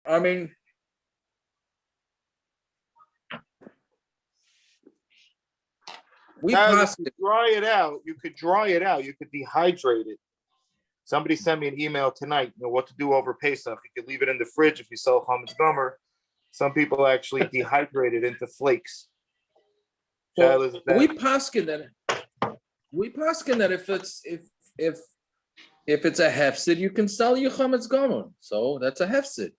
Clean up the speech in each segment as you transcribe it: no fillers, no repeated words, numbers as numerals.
I mean, we possibly dry it out. You could dry it out. You could dehydrate it. Somebody sent me an email tonight. You know what to do over Pesach. You could leave it in the fridge if you sell chametz gomer. Some people actually dehydrate it into flakes. well, we poskin that if it's a hefsid, you can sell your chametz gomer. So that's a hefsid.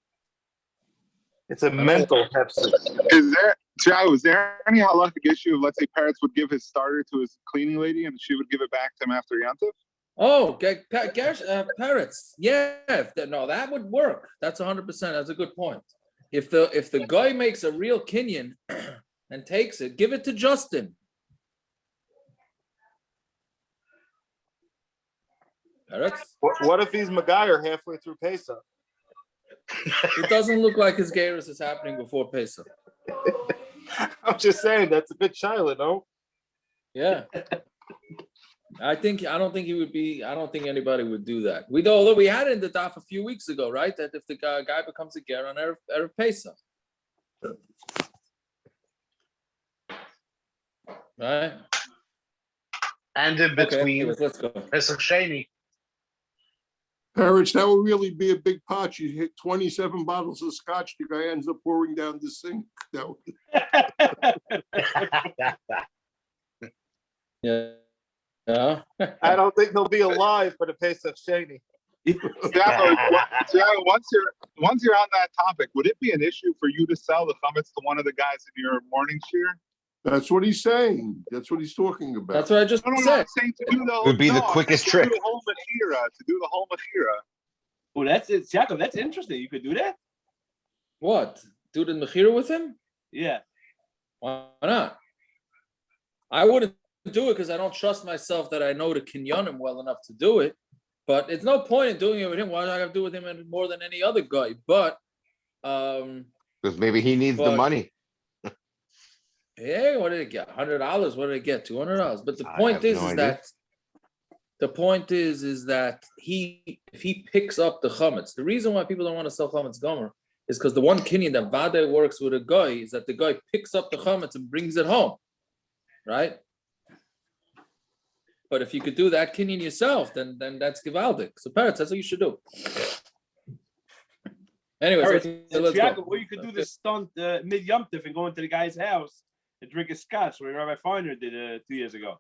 It's a mental hefsid. Is there any halachic issue of, let's say, parents would give his starter to his cleaning lady and she would give it back to him after Yantiv? Oh, parrots. Yeah, no, that would work. That's 100%. That's a good point. If the guy makes a real kinyan and takes it, give it to Justin. Parrots? What if he's Megayer halfway through Pesach? It doesn't look like his Gairus is happening before Pesach. I'm just saying that's a bit Shiloh, no? Yeah. I don't think anybody would do that. Although we had it in the daf a few weeks ago, right? That if the guy becomes a ger on erev Pesach. Right? And in between, okay, let's go. Pesach Sheni. Parents, that would really be a big pot. You hit 27 bottles of scotch. The guy ends up pouring down the sink. Yeah. Yeah. I don't think he'll be alive for the Pesach Sheni. Once you're on that topic, would it be an issue for you to sell the chametz to one of the guys in your morning shir? That's what he's saying. That's what he's talking about. That's what I just said. I'm saying to do It would be the quickest trick. To do the whole mechira. Oh, that's it, Jacob. That's interesting. You could do that. What? Do the mechira with him? Yeah. Why not? I wouldn't do it because I don't trust myself that I know the kinyanim well enough to do it. But it's no point in doing it with him. Why do I have to do it with him more than any other guy? But because maybe he needs the money. Hey, what did it get? $100? What did it get? $200? But the point is that if he picks up the chametz, the reason why people don't want to sell chametz gomer is because the one kinyan that Vade works with a guy is that the guy picks up the chametz and brings it home, right? But if you could do that kinyan yourself, then that's gewaldic. So parrots, that's what you should do. Anyways, let's go. Or you could do this stunt mid Yom Tov and go into the guy's house and drink a scotch, where Rabbi Feiner did 2 years ago.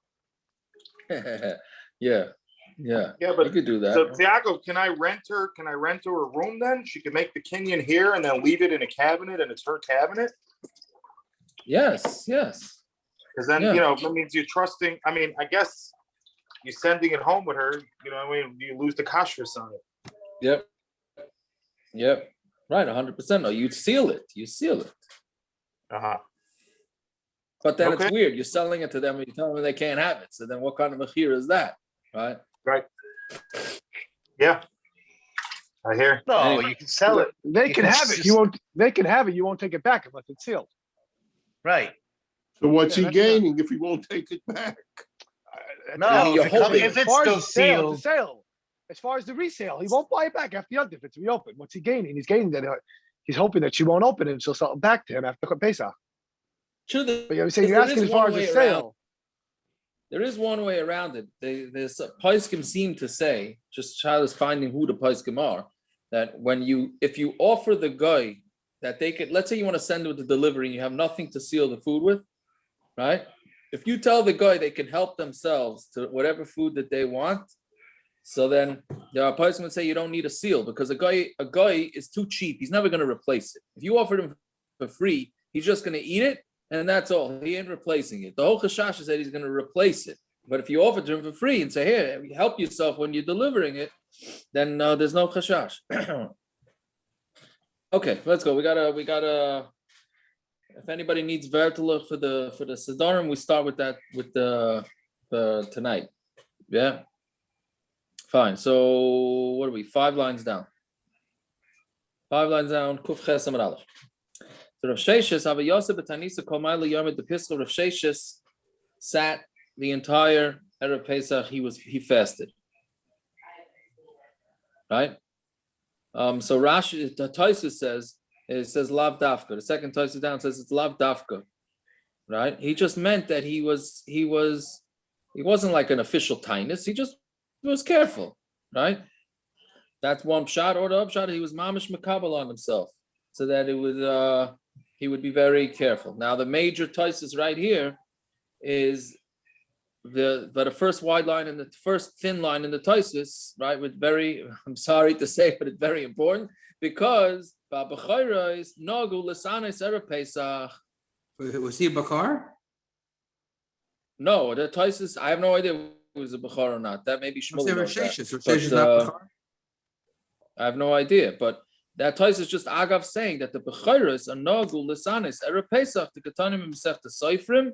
Yeah, but you could do that. So Tiago, can I rent her a room then? She can make the kinyan here and then leave it in a cabinet and it's her cabinet? Yes. Because then, that means you're trusting. I mean, I guess you're sending it home with her, you lose the kashrus on it. Yep. Right, 100%. No, you seal it. Uh-huh. But then it's weird. You're selling it to them and you tell them they can't have it. So then what kind of mechira is that? Right? Right. Yeah. I hear. No, anyway, you can sell it. They can have it. They can have it. You won't take it back unless it's sealed. Right. So what's he gaining if he won't take it back? No, if it's still sealed. Sale. As far as the resale, he won't buy it back after the if it's reopened. What's he gaining? He's gaining that he's hoping that she won't open it and she'll sell it back to him after Pesach. True. But you're asking as far as the sale. There is one way around it. There's Paiskim seem to say, just child is finding who the Paiskim are, that if you offer the guy that they could, let's say you want to send with the delivery and you have nothing to seal the food with, right? If you tell the guy they can help themselves to whatever food that they want, so then the Paiskim would say you don't need a seal because a guy is too cheap. He's never going to replace it. If you offered him for free, he's just going to eat it. And that's all. He ain't replacing it. The whole chashash is that he's going to replace it. But if you offer to him for free and say, here, help yourself when you're delivering it, then there's no chashash. Okay, let's go. We gotta. If anybody needs vertela for the Sedarim, we start with that with the tonight. Yeah. Fine. So what are we? 5 lines down. 5 lines down. Kuf Ches Amud Aleph. So Rav Sheishes, Ava Yosef B'Tanisa Kol Ma'ila Yom the Pesach. Rav Sheishes sat the entire erev Pesach. He fasted, right? So Rashi, the Tosfos says, it says lav dafka. The second Tosfos down says it's lav dafka, right? He just meant that he wasn't like an official tinus. He just was careful, right? That's one shot. Or the upshot, he was mamish makabel on himself, so that it would he would be very careful. Now the major Tosfos right here is the first wide line and the first thin line in the Tosfos, right? With very, I'm sorry to say, but it's very important because is nagu l'sanes erev pesach. Was he a bakar? No, the Tosfos, I have no idea if it was a bakar or not. That may be Shmuel. Sheishes. Sheishes not bakar. I have no idea, but that Tosfos is just agav saying that the bechoros are nagu l'sanes erev pesach the katanim mesech the soifrim.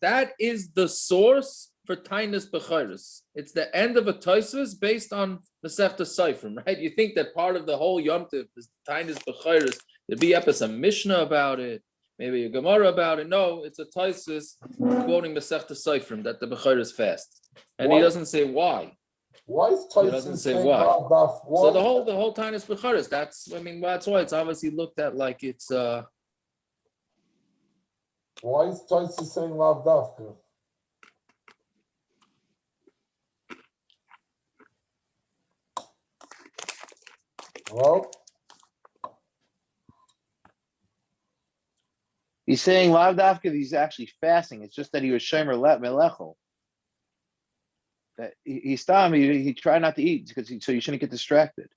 That is the source for Tainus Bechoros. It's the end of a Tosfos based on Masechta Seifrim, right? You think that part of the whole Yom Tov is Tainus Bechoros. There'd be a Mishnah about it, maybe a Gemara about it. No, it's a Tosfos quoting Masechta Seifrim that the Bechoros fast, and he doesn't say why. Why is Tosfos? He doesn't say why. So the whole Tainus Bechoros. That's why it's obviously looked at like it's. Why is Tosfos saying lav dafka? Hello? He's saying lav dafka. He's actually fasting. It's just that he was shomer melechel. That he stopped. He tried not to eat because so you shouldn't get distracted.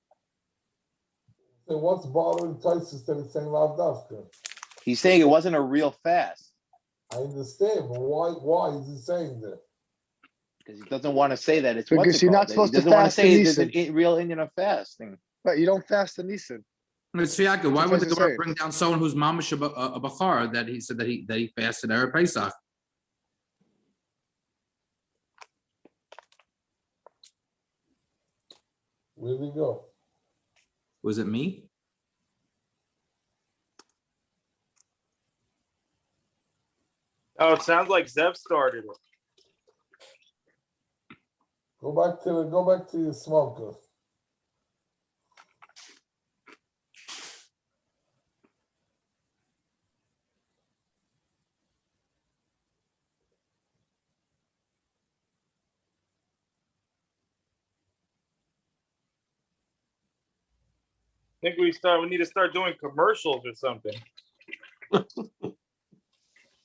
So what's bothering Tosfos that he's saying lav dafka? He's saying it wasn't a real fast. I understand, but why is he saying that? Because he doesn't want to say that it's Because you're not supposed to fast. He doesn't want to say it's a real Indian of fasting. Right, you don't fast the Nisan. It's Yaakov. Why would the Gemara bring down someone who's mamish a bakar that he said that he fasted erev pesach? Where we go? Was it me? Oh, it sounds like Zev started it. Go back to your smoker. I think we need to start doing commercials or something.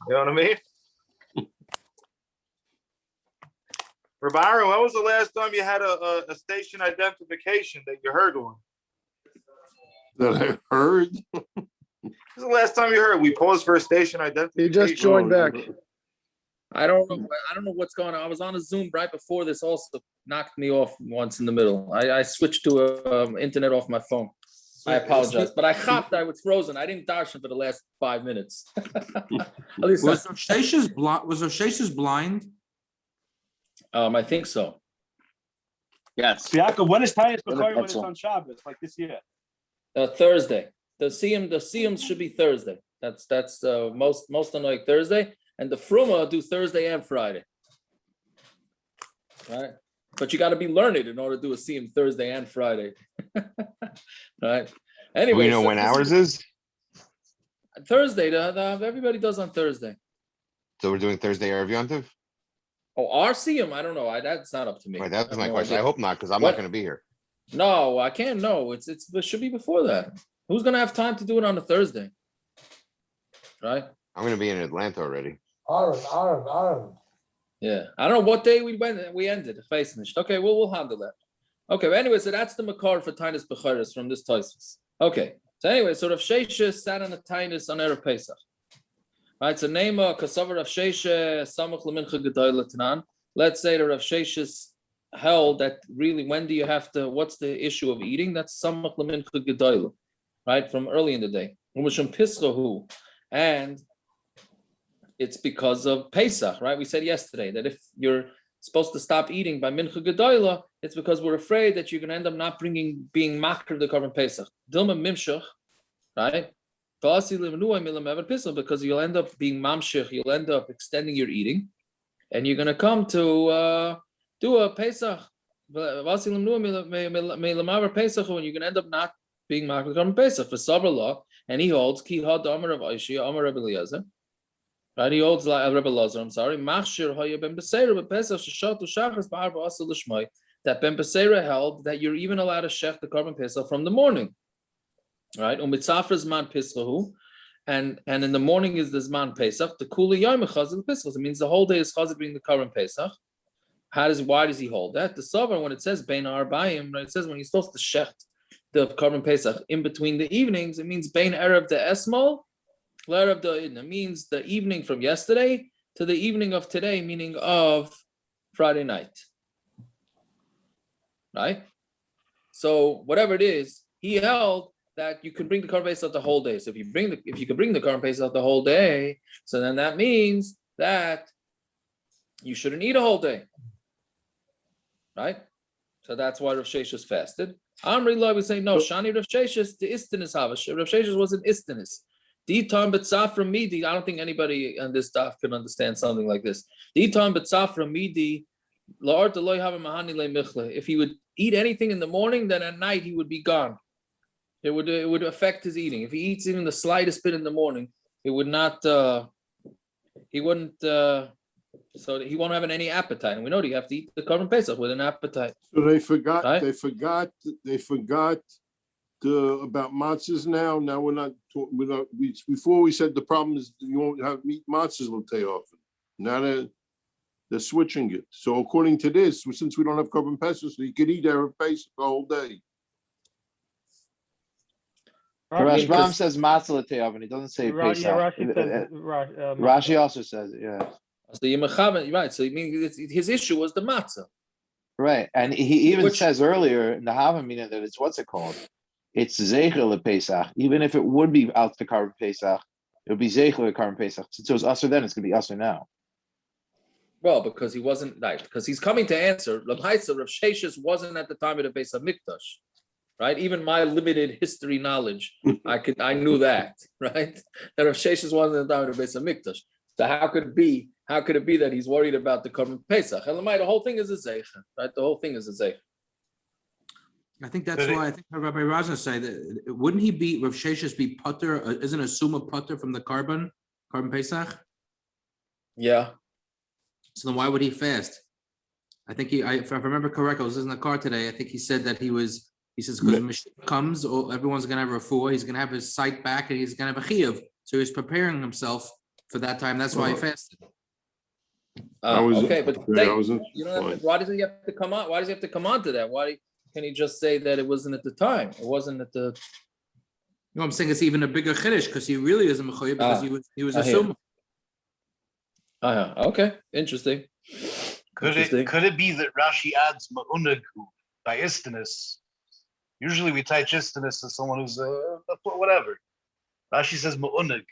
You know what I mean? Rebbi, when was the last time you had a station identification that you heard on? That I heard? When was the last time you heard? We paused for a station identification. He just joined back. I don't know what's going on. I was on a Zoom right before this. Also knocked me off once in the middle. I switched to internet off my phone. I apologize, but I was frozen. I didn't darshan for the last 5 minutes. At least was Sheishes blind? Was Sheishes blind? I think so. Yes. Yaakov, when is Tainus Bechoros when it's on Shabbos? Like this year? Thursday. The Siyum should be Thursday. That's most annoying Thursday, and the Fruma do Thursday and Friday. Right. But you got to be learned in order to do a Siyum Thursday and Friday. Right. Anyway, we know when ours is Thursday. Everybody does on Thursday. So we're doing Thursday erev Yom Tov? Oh, our Siyum, I don't know. That's not up to me. Right, that's my question. I hope not, because I'm not going to be here. No, I can't. No, it should be before that. Who's going to have time to do it on a Thursday? Right. I'm going to be in Atlanta already. Aaron. Yeah, I don't know what day we ended. Okay, we'll handle that. Okay, but anyway, so that's the makar for Tainus Bechoros from this Tosfos. Okay, so anyway, so Rav Sheishes sat on the Tainus on erev Pesach. Right, so Neima Kasavar Rav Sheishes Samach Lemincha Gedoyla Tanan. Let's say the Rav Sheishes held that really when do you have to? What's the issue of eating? That's Samach Lemincha Gedoyla, right, from early in the day. And it's because of Pesach, right? We said yesterday that if you're supposed to stop eating by Mincha Gedoyla, it's because we're afraid that you're going to end up not being makar the korban Pesach. Dilma Mimshach, right? Because you'll end up being mamshich, you'll end up extending your eating, and you're going to come to do a Pesach When you're gonna end up not being makar Korban Pesach for Sabra law, and he holds ki had Amar of Aishi, Amar Rebbi Eliezer. Right, he holds like Rebbi Eliezer. I'm sorry. Machshir haya ben beseira bepesach sheshatu shachas ba'arba asal l'shmai. That ben beseira held that you're even allowed to shech the Korban Pesach from the morning. Right, umitzafra zman pischahu, and in the morning is the zman Pesach. The kula yom chazil Pesach. It means the whole day is chazil being the Korban Pesach. Why does he hold that? The Savar, when it says bein arbaim, right, it says when you're supposed to shecht the Korban Pesach in between the evenings, it means bein erev the esmol, erev the idna. It means the evening from yesterday to the evening of today, meaning of Friday night. Right? So whatever it is, he held that you can bring the Korban Pesach the whole day. So if you can bring the Korban Pesach the whole day, so then that means that you shouldn't eat a whole day. Right? So that's why Rav Sheishes fasted. Amri Loi was saying, no, Shani Rav Sheishes, the istinis havash. Rav Sheishes was an istinis. Ditam betzafra midi. I don't think anybody on this staff could understand something like this. Ditam betzafra midi. If he would eat anything in the morning, then at night he would be gone. It would affect his eating. If he eats even the slightest bit in the morning, it would not. He wouldn't. So he won't have any appetite, and we know that you have to eat the Korban Pesach with an appetite. So they forgot. Right? They forgot about matzahs now. Now we're not. Before we said the problem is you won't have meat matzahs l'tei often. Now they're switching it. So according to this, since we don't have Korban Pesach, so you could eat erev Pesach the whole day. Rashbam says matzah l'tei oven. He doesn't say Pesach. Yeah, Rashi also says it. Yeah. So you're right. So you mean his issue was the matzah. Right, and he even says earlier in the Havamina that it's what's it called? It's Zeicher LePesach. Even if it would be out to Korban Pesach, it would be Zeicher Korban Pesach. Since it was usher then, it's going to be usher now. Well, because he wasn't right. Because he's coming to answer. Rav Sheishes wasn't at the time of the Beis Hamikdash, right? Even my limited history knowledge, I knew that, right? That Rav Sheishes wasn't at the time of the Beis Hamikdash. So how could it be that he's worried about the Korban Pesach? And the whole thing is a zeichen, right? The whole thing is a zeichen. I think that's why I think Rabbi Razna say that wouldn't he be Rav Sheishes be putter? Isn't a summa putter from the Korban Pesach? Yeah. So then why would he fast? I think if I remember correctly, I was in the car today. I think he said that he says because Mashiach comes, everyone's gonna have a refuah. He's gonna have his sight back, and he's gonna have a chiyuv. So he's preparing himself for that time. That's why he fasted. Okay, but why does he have to come on? Why does he have to come on to that? Why can he just say that it wasn't at the time? It wasn't at the. No, I'm saying it's even a bigger chiddush because he really is a mechoyev because he was assuming. Okay, interesting. Could it be that Rashi adds ma'unag by istinis? Usually we tie istinis as someone who's whatever. Rashi says ma'unag.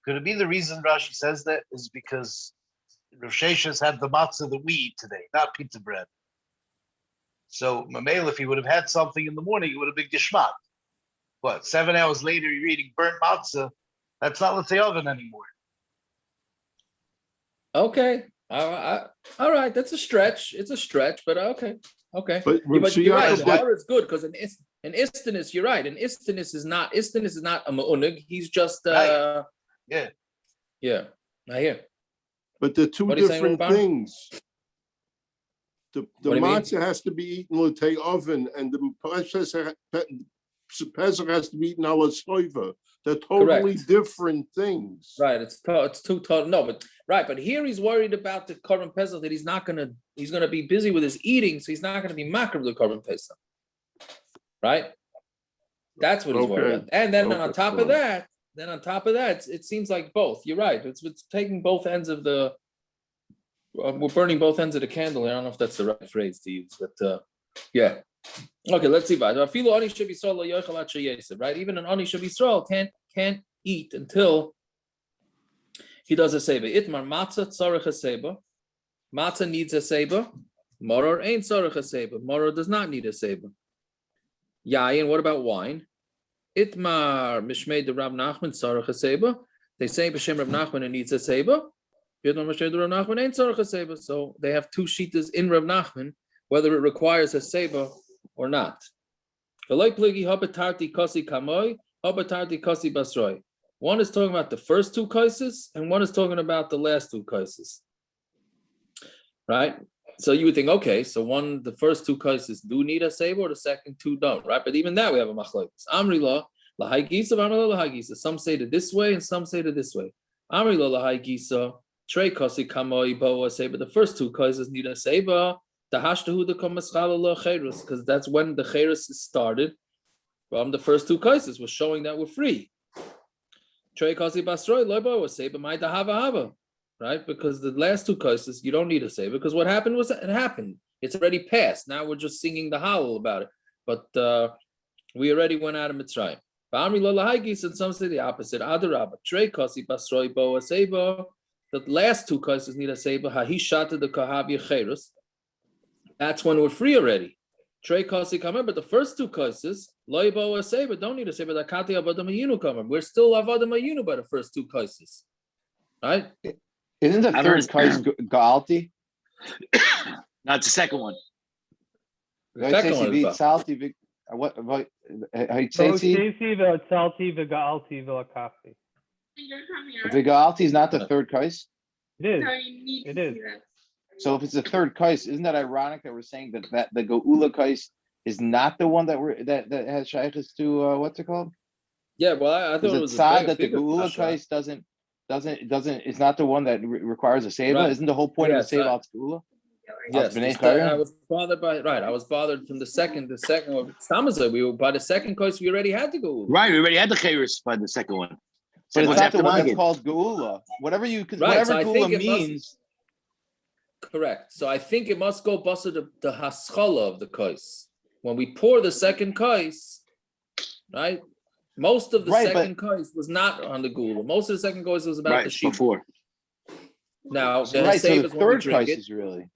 Could it be the reason Rashi says that is because Rav Sheishes had the matzah that we eat today, not pizza bread. So Mamel, if he would have had something in the morning, it would have been geshmak. What, 7 hours later you're eating burnt matzah? That's not l'tei oven anymore. Okay. All right. That's a stretch. It's a stretch, but okay. But you're right. Maror is good because an istinis, you're right. An istinis is not a ma'unig. He's just Yeah. I hear. But they're two different things. The matzah has to be eaten l'tei oven, and the pesach has to be eaten ala soiva. They're totally different things. Right. It's too total. No, but here he's worried about the Korban Pesach that he's gonna be busy with his eating, so he's not gonna be makar the Korban Pesach. Right? That's what he's worried about. And then on top of that, it seems like both. You're right. It's taking both ends of the. We're burning both ends of the candle. I don't know if that's the right phrase to use, but yeah. Okay, let's see. Right? Even an Ani Shav Yisrael can't eat until he does a seba. Itmar matzah tzarech a seba. Matzah needs a seba. Maror ain't tzarech a seba. Maror does not need a seba. Yayin, what about wine? Itmar mishmei de Rab Nachman tzarech a seba. They say b'shem Rab Nachman it needs a seba. Yitmar mishmei de Rab Nachman ain't tzarech a seba. So they have two shitas in Rab Nachman whether it requires a seba or not. One is talking about the first two cases, and one is talking about the last two cases. Right? So you would think, okay, so the first two cases do need a seba, or the second two don't, right? But even that we have a machlokes. Amri la lahai gisa, amri la lahai gisa. Some say it this way, and some say it this way. Amri la lahai gisa, trei kasi kamoi bo a seba. The first two cases need a seba. The hashtahu the komaschala la cheirus, because that's when the cheirus started. The first two cases was showing that we're free. Trei kasi basroi lo bo a seba mai da hava hava. Right? Because the last two cases, you don't need a seba, because what happened was it happened. It's already passed. Now we're just singing the howl about it. But we already went out of Mitzrayim. And some say the opposite. Adarabba. Trei kasi basroi bo a seba. The last two cases need a seba. Hahishata the kahabi cheirus. That's when we're free already. Trei kasi kamer, but the first two cases, lo bo a seba, don't need a seba. The kati avadam ayinu kamer. We're still avadam ayinu by the first two cases. Right? Isn't the third case Gaalti? No, it's the second one. The second one is what Vigaalti is not the third case? It is. It is. So if it's the third case, isn't that ironic that we're saying that the Geula case is not the one that has Sheishes to what's it called? Yeah, well, I thought it was sad that the Geula case doesn't. It's not the one that requires a seva. Right. Isn't the whole point of the seva al Geula? Yes, I was bothered by I was bothered from the second one. We were by the second case. We already had the Geula. Right, we already had the chayris by the second one. But it's not the one that's called Geula. Whatever Geula means. Correct. So I think it must go bust the haschala of the kais. When we pour the second kais, right? Most of the second kais was not on the gula. Most of the second kais was about the sheep. Before. Now, so the third kais is really.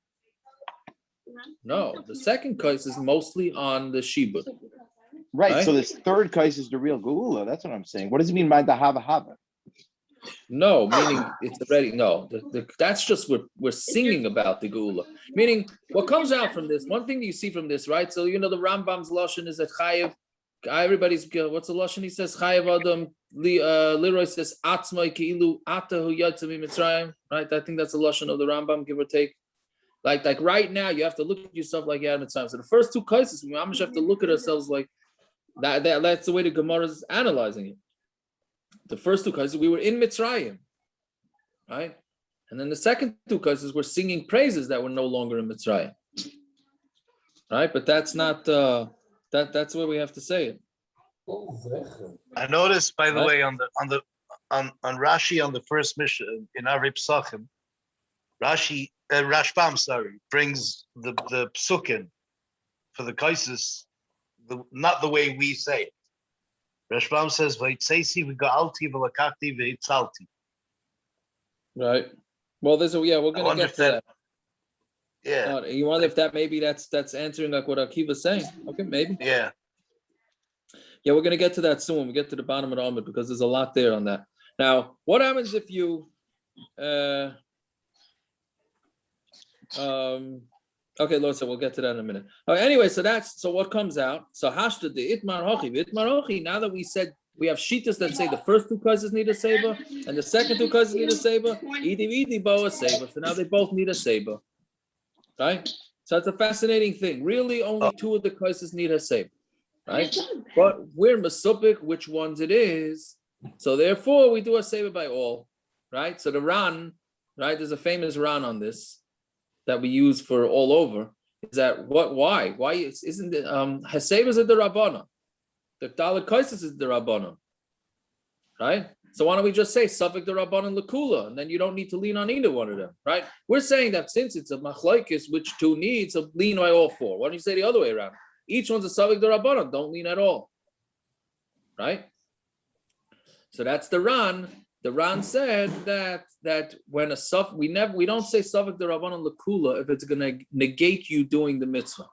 No, the second kais is mostly on the sheba. Right. So this third kais is the real gula. That's what I'm saying. What does it mean by the hava hava? No, meaning it's already that's just we're singing about the gula. Meaning what comes out from this, one thing you see from this, right? So the Rambam's lashon is that chayev. Everybody's what's the lashon? He says chayev adam Leroy says atzmai keilu atahu yatzim mitzrayim. Right? I think that's the lashon of the Rambam, give or take. Like right now, you have to look at yourself like Yad Mitzrayim. So the first two cases, we almost have to look at ourselves like that. That's the way the Gemara is analyzing it. The first two cases, we were in Mitzrayim, right? And then the second two cases, we're singing praises that we're no longer in Mitzrayim, right? But that's not that's the way we have to say it. I noticed, by the way, on Rashi on the first mission in Erev Pesachim, Rashbam, brings the psukim for the kaisis, not the way we say it. Rashbam says, "Vaytseisi v'ga'alti v'lakati v'yitzalti." Right. Well, we're gonna get to that. Yeah. You wonder if that's answering like what Akiva's saying. Okay, maybe. Yeah. Yeah, we're gonna get to that soon when we get to the bottom of the Amud, because there's a lot there on that. Now, what happens if you okay, Lord, so we'll get to that in a minute. Anyway, so what comes out. So hashta de itmar hochi. Now that we said we have shitas that say the first two cases need a seba and the second two cases need a seba, idi bo a seba. So now they both need a seba, right? So it's a fascinating thing. Really, only two of the cases need a seba, right? But we're masupik which ones it is. So therefore, we do a seba by all, right? So the Ran, right? There's a famous Ran on this that we use for all over, is that why isn't it Haseva is the Rabbana, the Dalit Kaisis is the Rabbana, right? So why don't we just say Safek the Rabbanan Lakula, and then you don't need to lean on either one of them, right? We're saying that since it's a machlaikis, which two needs, so lean by all four. Why don't you say the other way around? Each one's a Safek the Rabbanan, don't lean at all, right? So that's the Ran. The Ran said that when a suf, we don't say Safek the Rabbanan Lakula if it's going to negate you doing the mitzvah,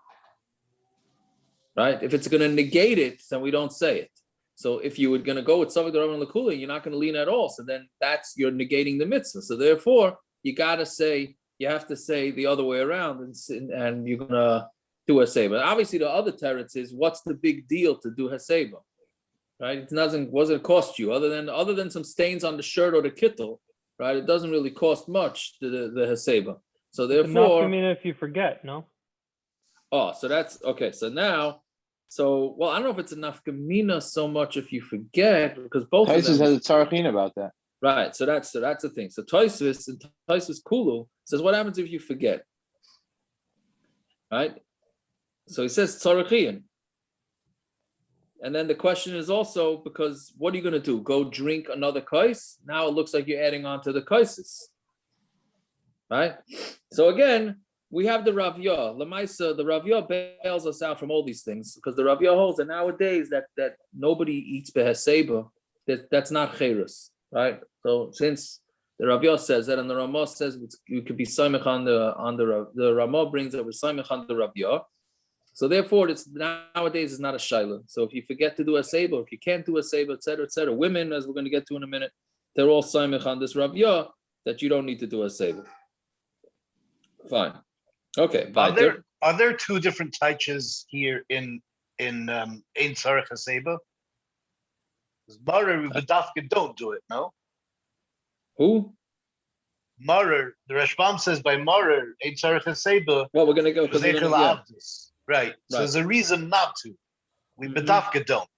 right? If it's going to negate it, then we don't say it. So if you were going to go with Safek the Rabbanan Lakula, you're not going to lean at all. So then you're negating the mitzvah. So therefore, you got to say you have to say the other way around, and you're gonna do Haseba. Obviously, the other teretz is what's the big deal to do Haseba, right? It wasn't cost you other than some stains on the shirt or the kittel, right? It doesn't really cost much the Haseba. So therefore, if you forget, no. Oh, so that's okay. So now, well, I don't know if it's enough gemina so much if you forget, because both of Taisus them has a tzarachin about that. right. So that's the thing. So Taisus and Taisus Kulu says, what happens if you forget? Right. So he says tzarachin. And then the question is also, because what are you going to do? Go drink another kais? Now it looks like you're adding on to the kaises. Right? So again, we have the Rav Yah. Lamaisa, the Rav Yah bails us out from all these things, because the Rav Yah holds that nowadays that nobody eats beheseba, that's not cheirus, right? So since the Rav Yah says that, and the Ramah says you could be saimech on the Ramah brings that we're saimech on the Rav Yah. So therefore, nowadays it's not a shaila. So if you forget to do a seba, if you can't do a seba, etc., women, as we're going to get to in a minute, they're all saimech on this Rav Yah that you don't need to do a seba. Fine. Okay. Are there two different taiches here in Ein Tzarech Haseba? Maror V'Dafka don't do it, no? Who? Maror. The Rashbam says by Maror Ein Tzarech Haseba. Well, we're gonna go because right. So there's a reason not to. We B'Dafka don't.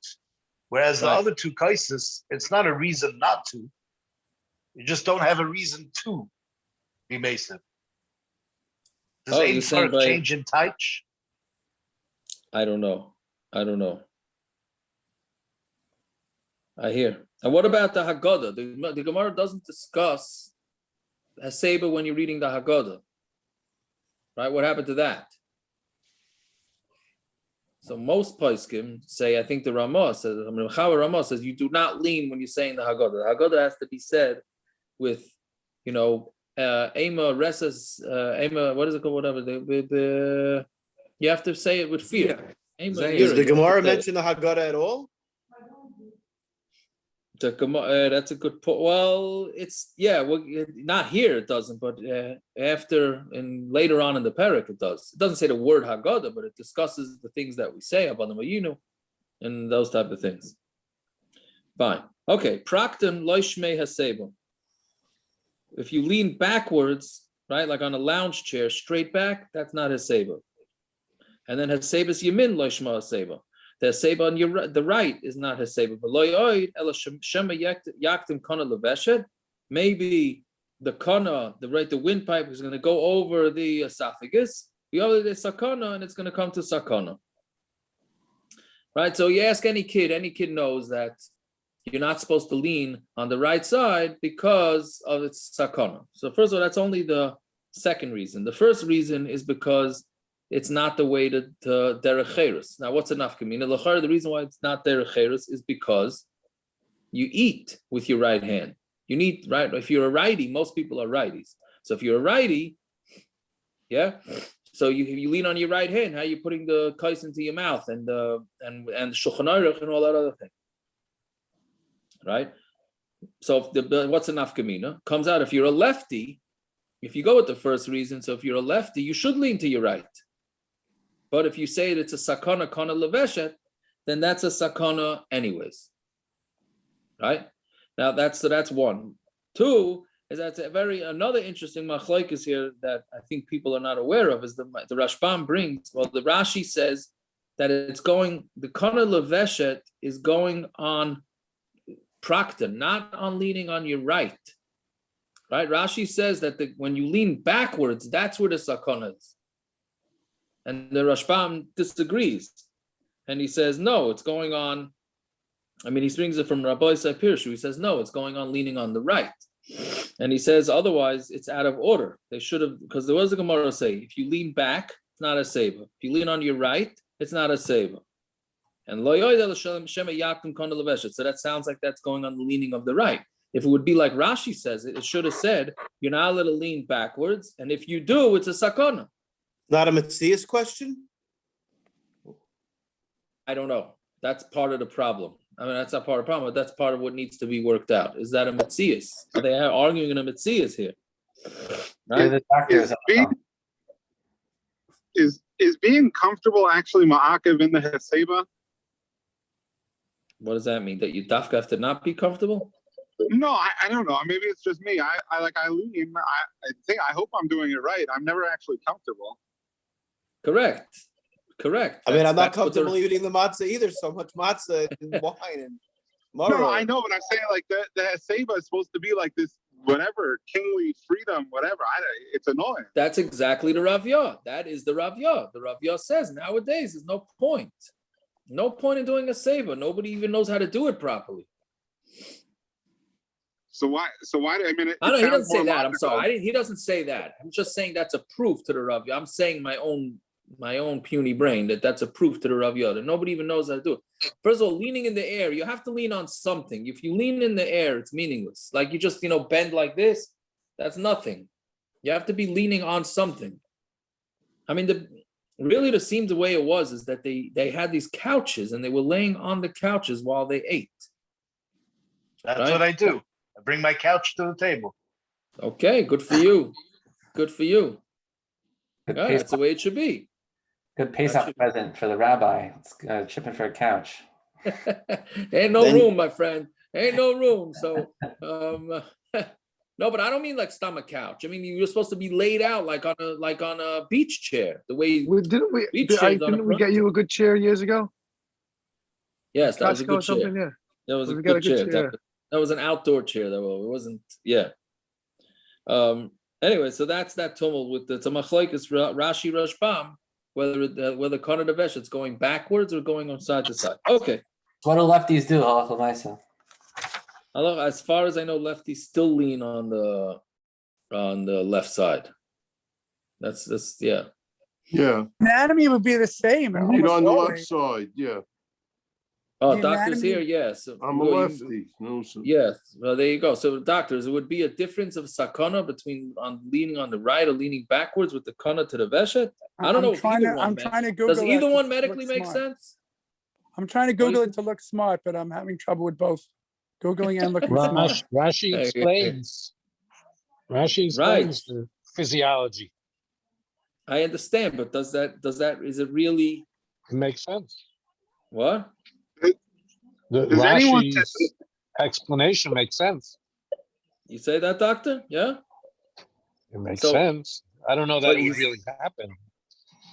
Whereas the other two kaisis, it's not a reason not to. You just don't have a reason to be mason. Does Ein Tzarech change in taich? I don't know. I hear. And what about the Haggadah? The Gemara doesn't discuss Haseba when you're reading the Haggadah. Right? What happened to that? So most poskim say, I think the Ramah says, Ramah says, you do not lean when you're saying the Haggadah. The Haggadah has to be said with, Ema Resas, Ema, what is it called? Whatever. You have to say it with fear. Yeah. Does the Gemara mention the Haggadah at all? That's a good point. Well, not here it doesn't, but after and later on in the parak it does. It doesn't say the word Haggadah, but it discusses the things that we say about the Mayinu and those type of things. Fine. Okay. Prakton loishmei haseba. If you lean backwards, right, like on a lounge chair, straight back, that's not haseba. And then haseba's yamin loishma haseba. The haseba on the right is not haseba. But loyoid ela shema yaktim kana leveshet. Maybe the kana, the windpipe is going to go over the esophagus. The other is sakana, and it's going to come to sakana. Right. So you ask any kid knows that you're not supposed to lean on the right side because of its sakana. So first of all, that's only the second reason. The first reason is because it's not the way to derech cherus. Now, what's enough kamina? The reason why it's not derech cherus is because you eat with your right hand. You need right. If you're a righty, most people are righties. So if you're a righty, so you lean on your right hand. How are you putting the kais into your mouth and shulchan aruch and all that other thing? Right? So what's a nafkamina? Comes out if you're a lefty, if you go with the first reason, so if you're a lefty, you should lean to your right. But if you say it's a sakana kana leveshet, then that's a sakana anyways. Right? Now that's one. Two is that's another interesting machlokes here that I think people are not aware of is the Rashbam brings. Well, the Rashi says that the kana leveshet is going on Prakta, not on leaning on your right. Right? Rashi says that when you lean backwards, that's where the sakana is. And the Rashbam disagrees. And he says, no, it's going on. I mean, he brings it from Rabbi Pirshu. He says, no, it's going on leaning on the right. And he says, otherwise, it's out of order. They should have, because there was a Gemara say, if you lean back, it's not a seva. If you lean on your right, it's not a seva. And so that sounds like that's going on the leaning of the right. If it would be like Rashi says it should have said, you're not allowed to lean backwards. And if you do, it's a sakana. Not a Matthias question? I don't know. That's part of the problem. I mean, that's not part of the problem, but that's part of what needs to be worked out. Is that a Matthias? Are they arguing in a Matthias here? Right? The doctor Is being comfortable actually ma'akev in the heseba? What does that mean? That you dafka have to not be comfortable? No, I don't know. Maybe it's just me. I lean. I hope I'm doing it right. I'm never actually comfortable. Correct. I mean, I'm not comfortable eating the matzah either. So much matzah and wine and maror. No, I know, but I'm saying like the heseba is supposed to be like this, whatever, kingly freedom, whatever. It's annoying. That's exactly the Rav Yah. That is the Rav Yah. The Rav Yah says nowadays there's no point. No point in doing a seva. Nobody even knows how to do it properly. So why? I mean, I know he doesn't say that. I'm sorry. He doesn't say that. I'm just saying that's a proof to the Rav Yah. I'm saying my own puny brain that's a proof to the Rav Yah that nobody even knows how to do it. First of all, leaning in the air, you have to lean on something. If you lean in the air, it's meaningless. Like you just bend like this. That's nothing. You have to be leaning on something. I mean, the seems the way it was is that they had these couches and they were laying on the couches while they ate. That's right? What I do. I bring my couch to the table. Okay, good for you. Good for you. Yeah, that's the way it should be. Good Pesach present for the rabbi. It's chipping for a couch. Ain't no room, my friend. Ain't no room. So, no, but I don't mean like stomach couch. I mean you're supposed to be laid out like on a beach chair. The way didn't we get you a good chair years ago? Yes, that was a good chair. Yeah. That was a good chair. That was an outdoor chair. It wasn't. Yeah. Anyway, so that's that tumult with the Machlokes Rashi Rashbam, whether Kana Devesh it's going backwards or going on side to side. Okay. What do lefties do, Halacha Maisa? As far as I know, lefties still lean on the left side. That's yeah. Yeah. Anatomy would be the same. Lean on the left side, yeah. Oh, doctors here, yes. I'm a lefty. No, yes. Well, there you go. So, doctors, it would be a difference of sakana between leaning on the right or leaning backwards with the kana to the veshet. I don't know. I'm trying to Google. Does either one medically make sense? I'm trying to Google it to look smart, but I'm having trouble with both Googling and looking smart. Rashi explains. Rashi explains the physiology. I understand, but is it really? It makes sense. What? Rashi's explanation makes sense. You say that, doctor? Yeah? It makes sense. I don't know that it would really happen.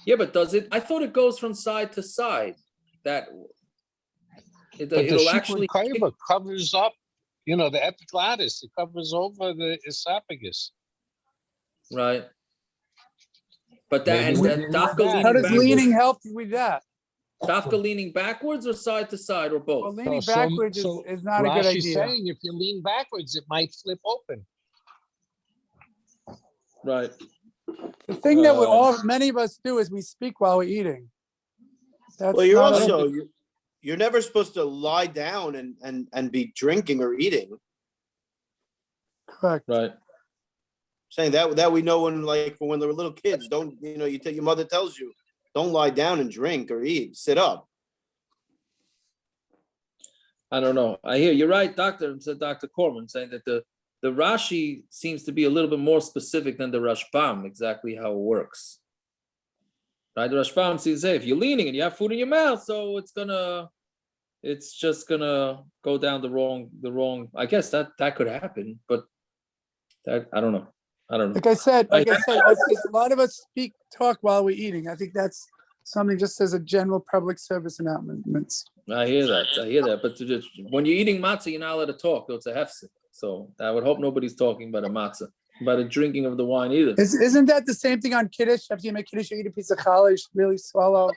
Yeah, but does it? I thought it goes from side to side. That it'll actually covers up, the epiglottis. It covers over the esophagus. Right. But dafka how does leaning help with that? Dafka leaning backwards or side to side or both? Well, leaning backwards is not a good idea. Rashi's saying if you lean backwards, it might flip open. Right. The thing that many of us do is we speak while we're eating. Well, you're never supposed to lie down and be drinking or eating. Correct. Right. Saying that we know when they're little kids, your mother tells you, don't lie down and drink or eat. Sit up. I don't know. I hear you're right, Doctor. Said Dr. Corman saying that the Rashi seems to be a little bit more specific than the Rashbam, exactly how it works. Right? The Rashbam seems to say if you're leaning and you have food in your mouth, so it's just gonna go down the wrong. I guess that could happen, but that I don't know. Like I said, a lot of us talk while we're eating. I think that's something just as a general public service announcement. I hear that. But when you're eating matzah, you're not allowed to talk. Though it's a hefsek. So I would hope nobody's talking about a matzah, about a drinking of the wine either. Isn't that the same thing on kiddush? After you make kiddush, you eat a piece of challah, you should really swallow.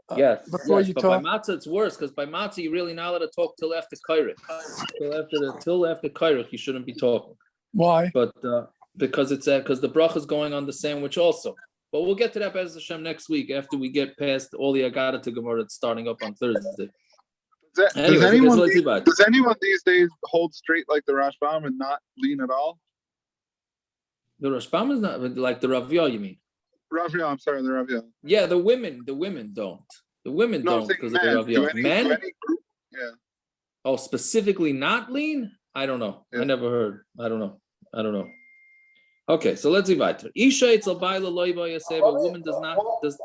Before you talk. By matzah, it's worse because by matzah, you're really not allowed to talk till after kairek. Till after kairek, you shouldn't be talking. Why? But because the bracha is going on the sandwich also. But we'll get to that Be'ez Hashem next week after we get past all the Agada to Gemara that's starting up on Thursday. Does anyone these days hold straight like the Rashbam and not lean at all? The Rashbam is not like the Rav Yah, you mean? Rav Yah, I'm sorry, the Rav Yah. Yeah, the women don't. The women don't because of the Rav Yah. Men? Yeah. Oh, specifically not lean? I don't know. Yeah. I never heard. I don't know. Okay, so let's see weiter. Isha etzel baila loy ba yaseva. A woman does not does.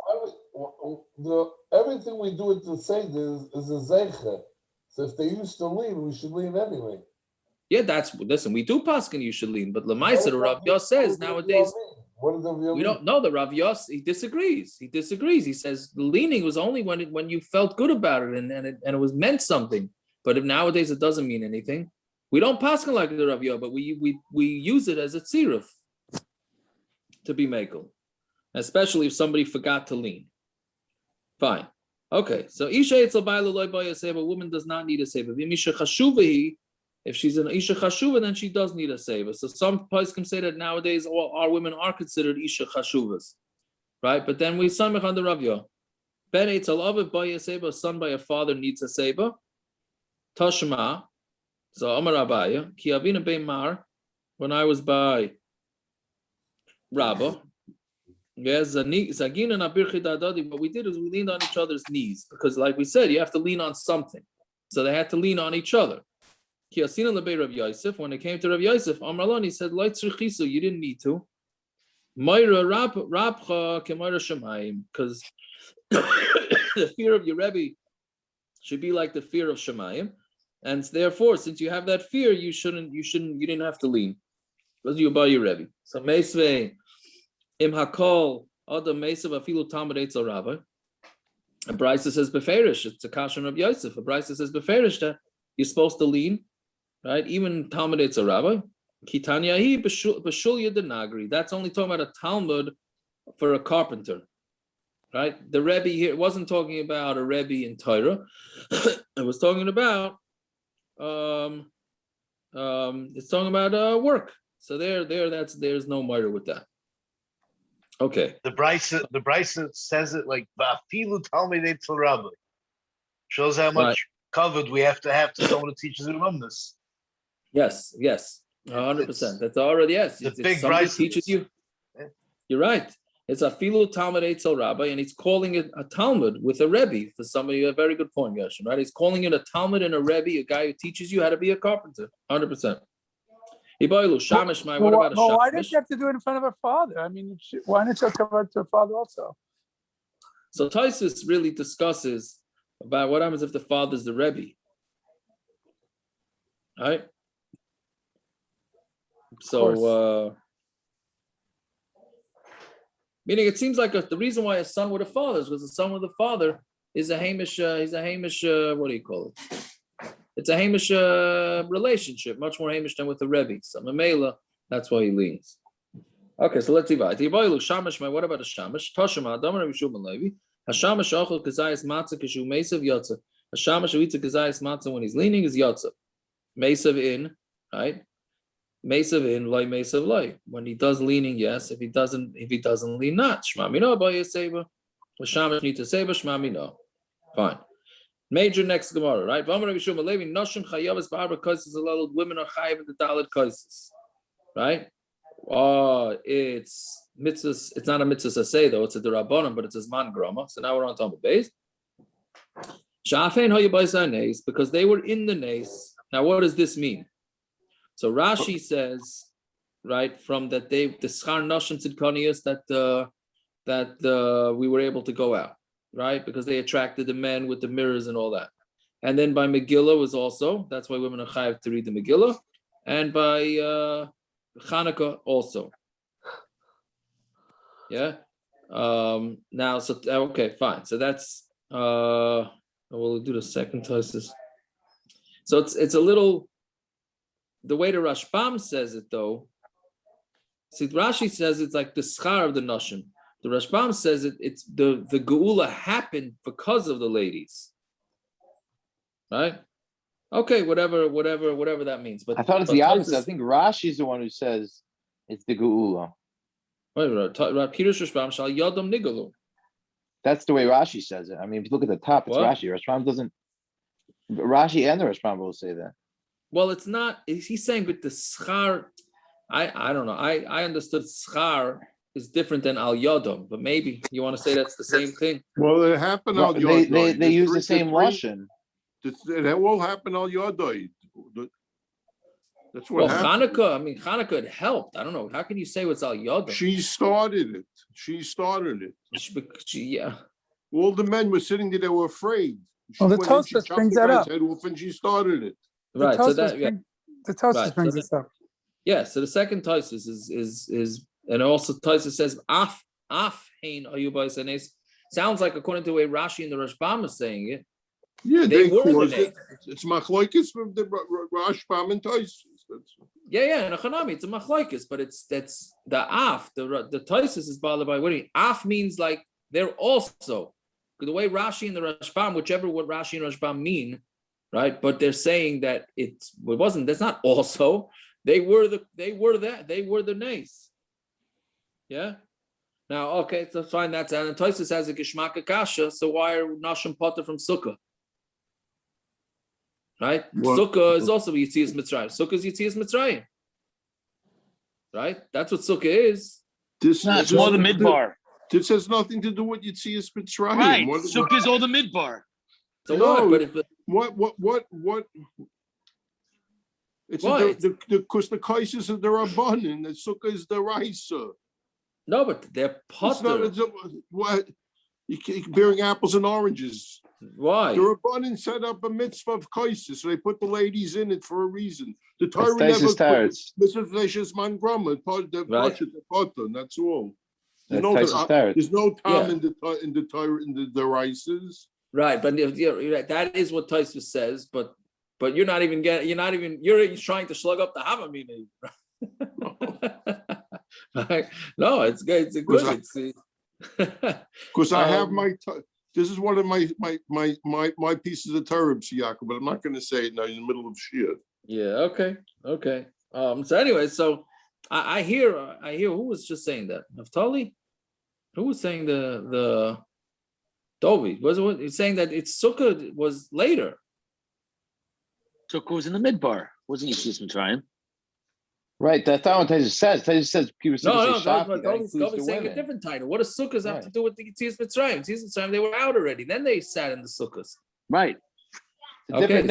Everything we do at the Seder is a zeicher. So if they used to lean, we should lean anyway. Yeah, listen. We do paskin you should lean, but Lamaisa the Rav Yos says nowadays we don't know. The Rav Yos he disagrees. He says the leaning was only when you felt good about it and it was meant something. But if nowadays it doesn't mean anything, we don't paskin like the Rav Yos, but we use it as a tziruf to be mekel, especially if somebody forgot to lean. Fine. Okay, so Isha etzel baila loy ba yaseva. A woman does not need a seva. V'misha chashuvahi. If she's an Isha Chashuva, then she does need a seva. So some poskim say that nowadays all our women are considered Isha Chashuvas, right? But then we samich on the Rav Yah. Ben Eitzel Aviv by a seva, a son by a father needs a seva. Tashma. So Amar Abaya, Ki Avina Bein Mar, when I was by Rabbah, yes, Zagina na Birchid Adadi, what we did is we leaned on each other's knees. Because like we said, you have to lean on something. So they had to lean on each other. When it came to Rav Yosef, Amralon, he said, you didn't need to. Because the fear of your Rebbi should be like the fear of Shemayim. And therefore, since you have that fear, you didn't have to lean. Because you buy your Rebbi. So Meisve, Im Hakol, Adam Meisve, Afilu Talmud Eitzel Rabbi. A Brisa says Beferish, it's a Kashan of Yosef. A Brisa says Beferish that you're supposed to lean. Right, even Talmud it's a rabbi. Kitanyahi b'shulya denagri. That's only talking about a Talmud for a carpenter. Right, the Rebbe here wasn't talking about a Rebbe in Torah. It was talking about it's talking about work. So there's no murder with that. Okay. The Brisa says it like Vafilu Talmud Eitzel Rabbi. Shows how much covered we have to someone who teaches the alumnus. Yes, 100%. That's already yes. The big somebody Brisa teaches you. You're right. It's a filu Talmud Eitzel Rabbi, and he's calling it a Talmud with a Rebbe. For somebody, a very good point, Gershon. Right? He's calling it a Talmud and a Rebbe, a guy who teaches you how to be a carpenter. 100%. Shamish, what about a Shamish? Why did you have to do it in front of her father? I mean, why didn't you come out to her father also? So Taisus really discusses about what happens if the father's the Rebbe. Right? So, meaning it seems like the reason why a son with a father is because the son with a father is a Hamish, he's a Hamish, what do you call it? It's a Hamish relationship, much more Hamish than with the Rebbe. So Mamela, that's why he leans. Okay, so let's see. What about a Shamish? Toshima, Damar Rishum Levi. Hashamish Ochel Kazayas Matza Kishu Mesav Yotza. Hashamish who eats a Kazayas Matza when he's leaning is Yotza. Mesav in, right? Mesav in, loy mesav loy. When he does leaning, yes. If he doesn't lean, not. Shmami no, by Yaseva. Hashamish need to save Shmami no. Fine. Major next Gemara, right? Women are chayav in the dalit kaisis, right? It's mitzvahs. It's not a mitzvah say though. It's a derabanan, but it's a zman grama. So now we're on top of base. Shafein hayabayis nes because they were in the nes. Now what does this mean? So Rashi says, right, from that the schar nashim tzidkanius that we were able to go out. Right, because they attracted the men with the mirrors and all that, and then by Megillah was also that's why women are chayav to read the Megillah, and by Chanukah also. Yeah. Now, so okay, fine. So that's we'll do the second thesis. So it's a little the way the Rashbam says it though. See, Rashi says it's like the schar of the nashim. The Rashbam says it's the geula happened because of the ladies, right? Okay, whatever that means. But I thought it's the opposite. I think Rashi's the one who says it's the geula. That's the way Rashi says it. I mean, if you look at the top, it's what? Rashi. Rashbam doesn't. Rashi and the Rashbam will say that. Well, it's not. He's saying with the schar. I don't know. I understood schar is different than al yodom, but maybe you want to say that's the same thing. Well, it happened al yodom. They use the same lashon. That will happen al yodom. That's what happened. Hanukkah, I mean, Hanukkah had helped. I don't know. How can you say what's al yoda? She started it. Yeah. All the men were sitting there, they were afraid. Well, the Tosfos brings that up. Head off and she started it. Right. So that, the Tosfos brings this up. Yeah. So the second Tosfos is and also Tosfos says af hein ayuba senes. Sounds like according to the way Rashi and the Rashbam is saying it. Yeah, they were the nays. It's machlokes from the Rashbam and Tosfos. Yeah, and Hanami, it's a machlokes, but that's the af. The Tosfos is bothered by what do you mean? Af means like they're also the way Rashi and the Rashbam, whichever what Rashi and Rashbam mean, right? But they're saying that it wasn't. That's not also. They were the nays. Yeah. Now, okay, so fine. That's and Tosfos has a geshmaka kasha. So why are nashim potter from sukkah? Right? Sukkah is also Yitzias Mitzrayim. Sukkah is Yitzias Mitzrayim. Right? That's what Sukkah is. It's more the midbar. This has nothing to do with Yitzias Mitzrayim. Right. Sukkah is all the midbar. So no, what? It's because the Kaisis are the Rabbanin, the Sukkah is the Raisa. No, but they're potter. You're comparing apples and oranges. Why? The Rabbanin set up a mitzvah of Kaisis, so they put the ladies in it for a reason. The Torah never put Mrs. Man Grama, the potter, that's all. You know, there's no time in the Torah in the Rices. Right, but that is what Tosfos says, but you're not even you're trying to slug up the Havamina. Right? No, it's good. It's good. Because I have this is one of my pieces of Torah, Yaakov, but I'm not going to say it now in the middle of Shia. Yeah. Okay. So anyway, so I hear who was just saying that? Naftali? Who was saying the Dovi? He's saying that it's Sukkah was later. Sukkah was in the midbar. Wasn't Yitzias Mitzrayim? Right, that's not what Tosfos says. Tosfos says people say Dovi's saying a different title. What does Sukkahs have to do with the Yitzias Mitzrayim? Yitzias Mitzrayim, they were out already. Then they sat in the Sukkahs. Right. Okay,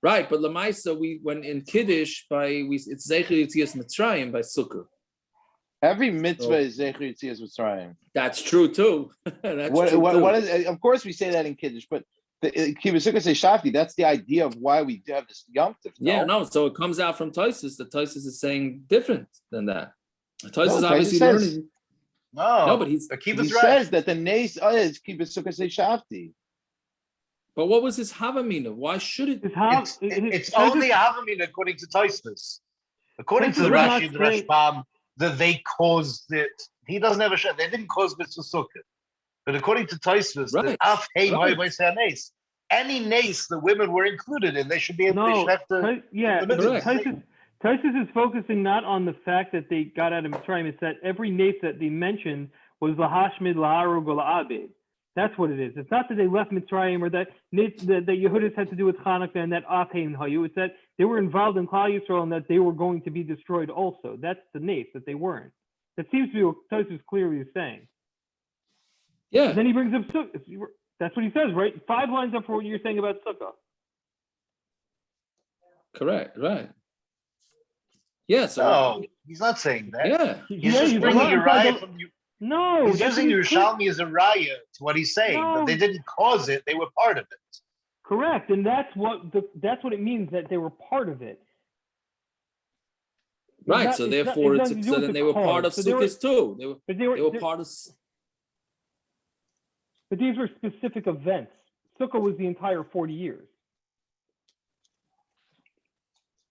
right, but Lamaisa, when in Kiddush it's Zecher Yitzias Mitzrayim by Sukkah. Every mitzvah is Zecher Yitzias Mitzrayim. That's true too. What is? Of course, we say that in Kiddush, but the Sukkah say Shafti. That's the idea of why we have this Yom Tov. Yeah, no. So it comes out from Tosfos. The Tosfos is saying different than that. Tosfos is obviously learning. No, but he says that the Nes is Kibbutz Sukkah say Shafti. But what was his Havamina? Why should it? It's only Havamina according to Tosfos. According to the Rashi and the Rashbam, that they caused it. He doesn't have a shot. They didn't cause Mitzvah Sukkah. But according to Tosfos, any nace the women were included in, they should be able to. Tosfos is focusing not on the fact that they got out of Mitzrayim. It's that every nace that they mentioned was lahashmid laharug la'abed. That's what it is. It's not that they left Mitzrayim or that Yehudis had to do with Hanukkah and that Afheim Hayu. It's that they were involved in Klal Yisrael and that they were going to be destroyed also. That's the nace, that they weren't. That seems to be what Tosfos clearly is saying. Yeah. And then he brings up Sukkah. That's what he says, right? 5 lines up for what you're saying about Sukkah. Correct, right. Yeah, so no, he's not saying that. Yeah. He's just bringing Uriah from you. No. He's using Yerushalmi as a raya to what he's saying, but they didn't cause it, they were part of it. Correct, and that's what it means, that they were part of it. Right, so therefore so then they were part of Sukkot too. They were part of. But these were specific events. Sukkah was the entire 40 years.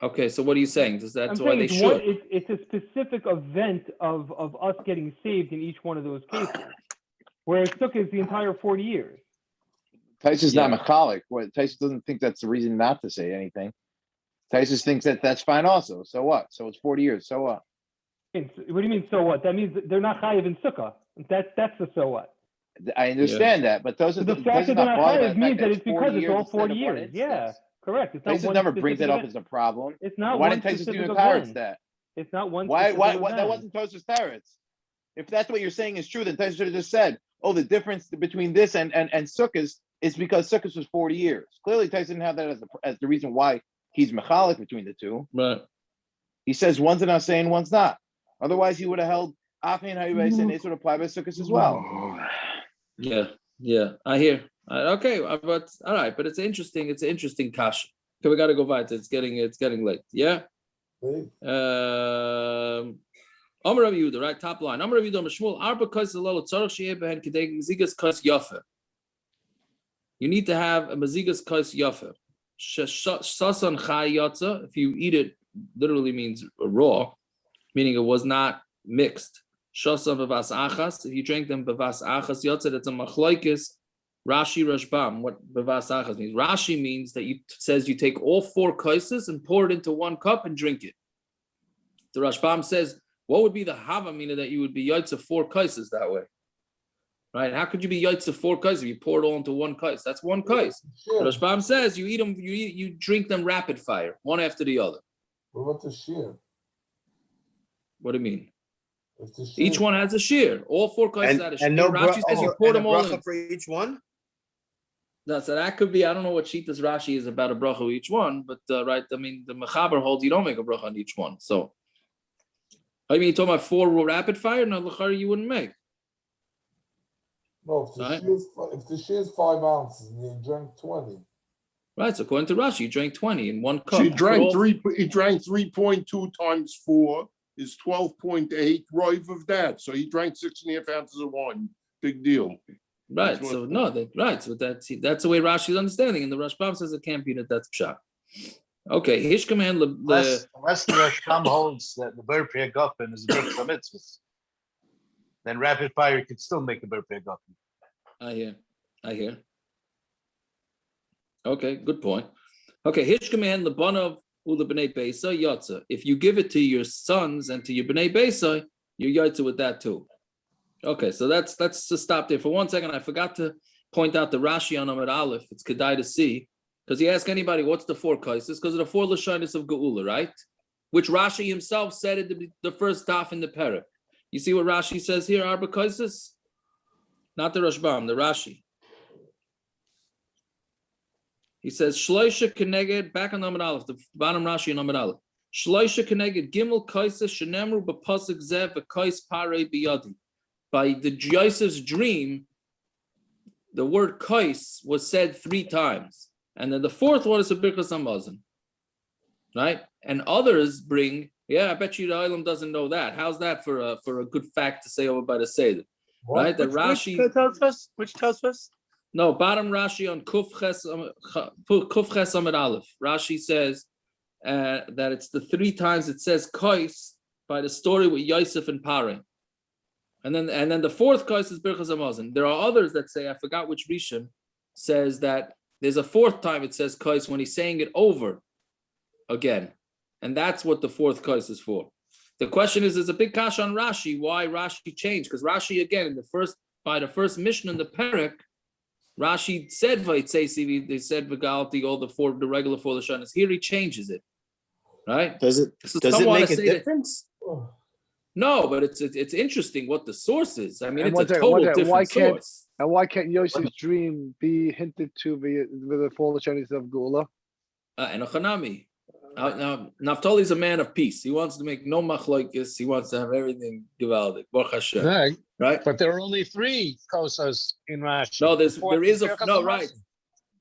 Okay, so what are you saying? That's why they should. It's a specific event of us getting saved in each one of those cases. Whereas Sukkah is the entire 40 years. Tosfos not mechalik. Tosfos doesn't think that's the reason not to say anything. Tosfos thinks that that's fine also. So what? So it's 40 years. So what? What do you mean, so what? That means they're not chayiv in Sukkah. That's the so what. I understand that, but Tosfos the fact that they're not chayiv means that it's because it's all 40 years. Yeah. Correct. Tosfos never brings it up as a problem. It's not. Why didn't Tosfos do Teretz that? It's not one. Why that wasn't Tosfos Teretz? If that's what you're saying is true, then Tosfos should have just said, "Oh, the difference between this and Sukkot is because Sukkot was 40 years." Clearly, Tosfos didn't have that as the reason why he's mechalik between the two. Right. He says one's an asein, one's not. Otherwise, he would have held Afin Hayubais and Esur apply by Sukkot as well. Yeah, I hear. Okay, but all right, but it's interesting kasha. Okay, we gotta go weiter. It's getting late. Yeah. Amar Rabbi Yehuda, right? Top line. Amar Rabbi Yehuda, Mishmul Arba Kais Alalo Tzarach Sheyeh Behen Kedei Mazigas Kais Yafer. You need to have a Mazigas Kais Yafer. Sasan Chai Yatza. If you eat it, literally means raw, meaning it was not mixed. Shasa bevas achas. If you drink them bevas achas yatza, that's a machlokes. Rashi Rashbam. What bevas achas means? Rashi means that says you take all 4 kaises and pour it into 1 cup and drink it. The Rashbam says, what would be the havamina that you would be yotza 4 kaises that way? Right? How could you be yotza 4 kaises if you pour it all into 1 kais? That's 1 kais. The Rashbam says you eat them, you drink them rapid fire, one after the other. What about the shear? What do you mean? Each one has a shear. All 4 kaises had a shear. And no Rashi says you pour them all in. For each one? No, so that could be, I don't know what Shita's Rashi is about a bracha each one, but right, I mean, the Mechaber holds you don't make a bracha on each one. So, I mean, you're talking about 4 rapid fire? No, L'chari you wouldn't make. No, if the shear is 5 ounces and you drank 20. Right, so according to Rashi, you drank 20 in 1 cup. So he drank 3.2 times 4 is 12.8 roiv of that. So he drank 6.5 ounces of wine. Big deal. Right. So no, So that's the way Rashi's understanding, and the Rashbam says it can't be that's pshat. Okay, Hishkaman unless the Rashbam holds that the ber pri hagafen is a big mitzvahs, then rapid fire could still make a ber pri hagafen. I hear. Okay, good point. Okay, Hishkaman lebanav ula b'nei beisa yotza. If you give it to your sons and to your b'nei beisa, you're yotza with that too. Okay, so let's just stop there for 1 second. I forgot to point out the Rashi on Amud Aleph. It's kedai to see, because you ask anybody what's the 4 kaises, because of the 4 lashonos of Geula, right? Which Rashi himself said at the first daf in the parak. You see what Rashi says here, Arba kaises? Not the Rashbam, the Rashi. He says Shloisha Keneged, back on Amud Aleph, the bottom Rashi in Amud Aleph. Shloisha Keneged Gimel kaises shenemru b'pasuk zev v'kais parei biyadi. By the Joseph's dream, the word kais was said 3 times. And then the 4th one is a birkas hamazon. Right? And others bring, I bet you the Olam doesn't know that. How's that for a good fact to say over by the Seder? Right? That Rashi. Which tells us? No, bottom Rashi on Kuf Ches Amud Aleph. Rashi says that it's the 3 times it says kais by the story with Yosef and Pareh. And then the 4th kais is Birchas Hamazon. There are others that say, I forgot which Rishon says that there's a 4th time it says kais when he's saying it over again. And that's what the 4th kais is for. The question is, there's a big kash on Rashi, why Rashi changed. Because Rashi, again, by the first mission in the parak, Rashi said Vaitzesi, they said Vagalti, all the regular 4 lashonos. Here he changes it. Right? Does it make a difference? No, but it's interesting what the source is. I mean, it's a total different source. And why can't Yosef's dream be hinted to with the 4 lashonos of Geula? And a Chanami. Now, Naphtali's a man of peace. He wants to make no machlokes. He wants to have everything gewaldig. Baruch Hashem. Right? But there are only 3 kosas in Rashi. No, there is right.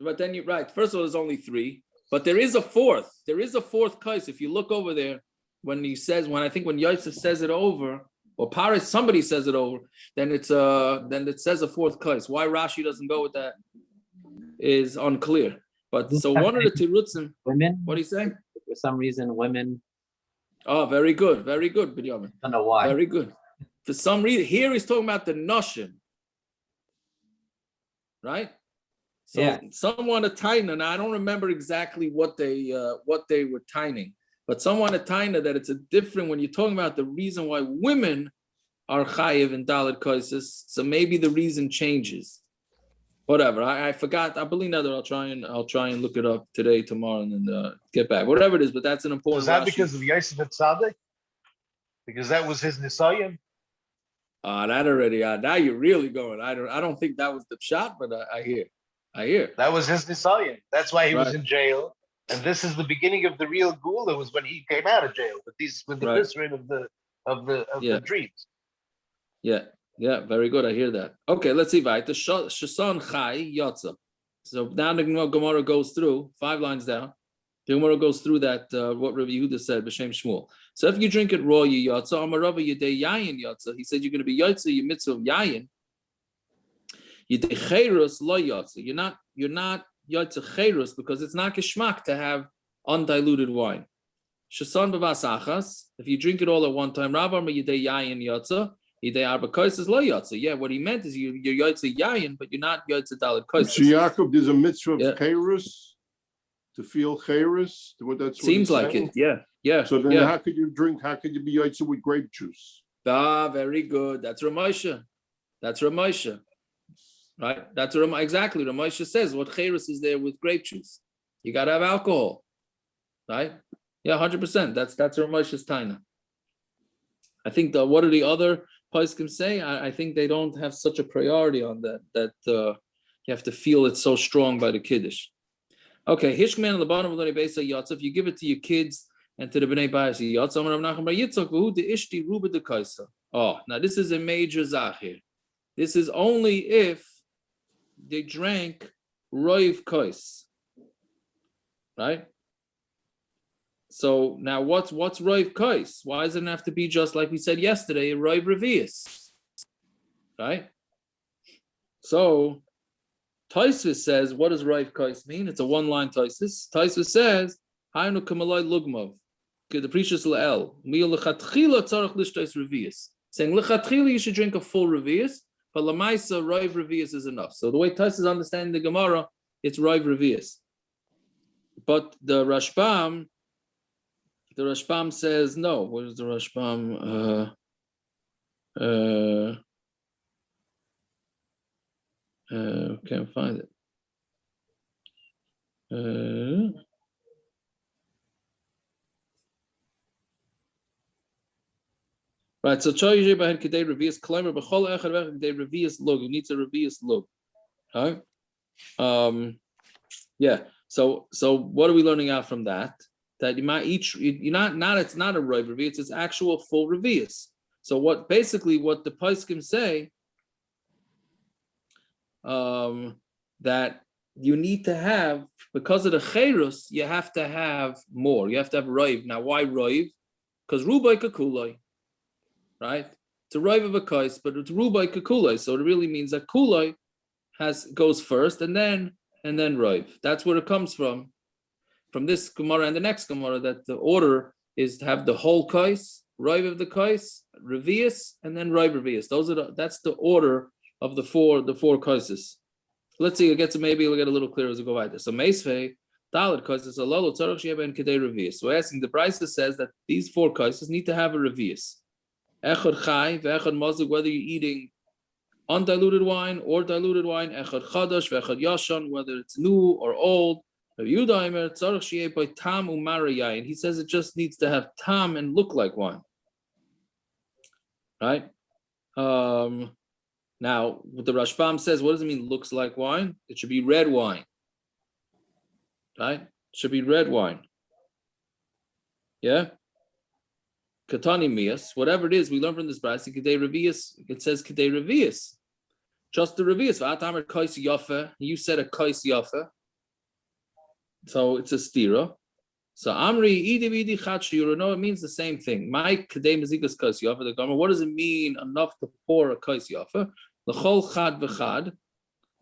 But then you're right. First of all, there's only 3, but there is a 4th. There is a 4th kais. If you look over there, when Yosef says it over, or Paris, somebody says it over, then it says a 4th kais. Why Rashi doesn't go with that is unclear. But so one of the tirutzim. Women. What do you say? For some reason, women. Oh, very good, Binyamin. I don't know why. Very good. For some reason, here he's talking about the noshim, right? So someone a taina, and I don't remember exactly what they were tining, but someone a taina that it's a different when you're talking about the reason why women are chayiv in dalet kaisis. So maybe the reason changes. Whatever. I forgot. I believe that I'll try and look it up today, tomorrow, and then get back. Whatever it is, but that's an important. Is that because of Yosef Tzaddik? Because that was his nisayim. That already. Now you're really going. I don't think that was the shot, but I hear. That was his nisayim. That's why he was in jail. And this is the beginning of the real Gula, was when he came out of jail with the Right. viscerin of the dreams. Yeah, very good. I hear that. Okay, let's see. Right, the Shasan Chai Yatza. So now the Gemara goes through 5 lines down. The Gemara goes through that what Rabbi Yehuda said, B'Shem Shmuel. So if you drink it raw, you Yatza. Amarava Yedei Yayin Yatza. He said you're going to be Yatza, you mitzvah of Yayin. Yedei Cheirus Lo Yatza. You're not Yatza Cheirus because it's not geschmack to have undiluted wine. Shasan B'Vas Achas. If you drink it all at one time, Rav Amar Yedei Yayin Yatza. Yeah, what he meant is you're Yotze Yayin, but you're not Yotze Dalit Kosis. So Yaakov, there's a mitzvah of Cheirus, to feel Cheirus. Seems like it, yeah. So then how could you drink, how could you be Yotze with grape juice? Very good. That's Ramosha. Right? That's exactly. Ramosha says what Cheirus is there with grape juice. You got to have alcohol. Right? Yeah, 100%. That's Ramosha's taina. I think what are the other Poskim say? I think they don't have such a priority on that you have to feel it so strong by the Kiddush. Okay, Hishkman the bottom of the Besa Yatz. If you give it to your kids and to the Bnei Bayis Yatz, Amar Rav Nachman bar Yitzchak v'hu de ishti ruba de kaisa. Oh, now this is a major zach here. This is only if they drank roiv kais, right? So now what's roiv kais? Why does it have to be just like we said yesterday, a roiv revius? Right? So Tosfos says, what does roiv kais mean? It's a one-line Tosfos. Tosfos says, Haynu kamaloi lugmov, the precious la'el, mi lechatchila tzarach lishtais revius. Saying lechatchila you should drink a full revius, but lamaisa roiv revius is enough. So the way Tosfos is understanding the Gemara, it's roiv revius. But the Rashbam says no. What is the Rashbam? Can't find it. Right. So Choyje Bahen Kedei Revius Climber B'chol Echad Vechad Kedei Revius Lug. You need a Revius Lug. Huh? Yeah. So what are we learning out from that? That you might it's not a roiv revius, it's actual full revius. So what the poskim say, that you need to have, because of the cheirus, you have to have more. You have to have roiv. Now why roiv? Because rubai kakuloi, right? It's a roiv of a kais, but it's rubai kakuloi. So it really means that kuloi goes first and then roiv. That's where it comes from this Gemara and the next Gemara, that the order is to have the whole kais, roiv of the kais, revius, and then roiv revius. That's the order of the four kaises. Let's see, maybe we'll get a little clearer as we go by this. So meisvei dalet kaises alolo tzarach sheba and kedei revius. So asking, the Brisa says that these 4 kaises need to have a revius. Echad chai ve'echad mazug, whether you're eating undiluted wine or diluted wine, echad chadash ve'echad yashan, whether it's new or old. And he says it just needs to have tam and look like wine. Right? Now, what the Rashbam says, what does it mean looks like wine? It should be red wine. Right? It should be red wine. Yeah? Katani mias, whatever it is, we learn from this Brisa, Kedei Revius, it says Kedei Revius. Just the Revius. You said a kais yafa. So it's a stira. So Amri idi chatshiyura. No, it means the same thing. My kedei mezikas kais yafa. The Gemara. What does it mean? Enough to pour a kais yafa. L'chol chad v'chad.